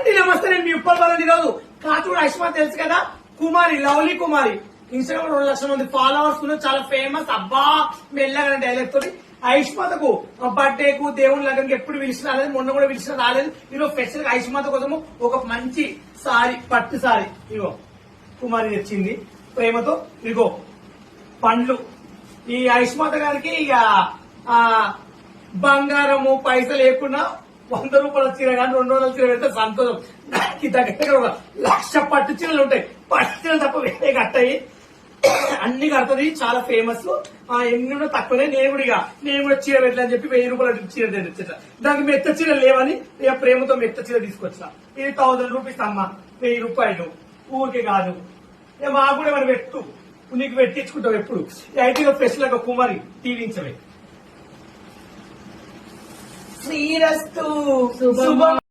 అండి నమస్తే, నేను మీ ఉప్పల్ బాలని రోజు కాచూడు ఐష్మా తెలుసు కదా, కుమారి లవ్లీ కుమారి. ఇన్స్టాగ్రామ్ 2 లక్షల మంది ఫాలోవర్స్ చాలా ఫేమస్. అబ్బా మెల్లగా డైలాగ్ తోటి ఐష్మాతకు బర్త్డే కు దేవుని లగ్నానికి ఎప్పుడు పిలిచిన రాలేదు, మొన్న కూడా పిలిచిన రాలేదు. ఈరోజు స్పెషల్ ఐష్మాత కోసము ఒక మంచి సారీ, పట్టు సారీ ఇగో కుమారి తెచ్చింది ప్రేమతో. ఇగో పండ్లు. ఈ ఐష్మాత గారికి ఇక బంగారము పైసలు లేకుండా 100 రూపాయల చీర కానీ 200 చీర పెడితే సంతోషం. దానికి దగ్గర 1,00,000 పట్టు చీరలు ఉంటాయి. పట్టు చీరలు తప్ప వేరే కట్టాయి, అన్ని కడుతుంది. చాలా ఫేమస్. ఎన్ని కూడా తక్కువనే. నేను కూడా చీర పెట్టాలని చెప్పి 1000 రూపాయల చీర తెచ్చా. దానికి మెత్త చీర లేవని ఇక ప్రేమతో మెత్త చీర తీసుకొచ్చిన. ఇది 1000 రూపీస్ అమ్మా, 1000 రూపాయలు ఊరికే కాదు. ఇక మాకు కూడా మనం పెట్టు, నీకు పెట్టించుకుంటావు ఎప్పుడు. ఐటీలో స్పెషల్ గా కుమారి దీవించవే. శ్రీరస్తు శుభం.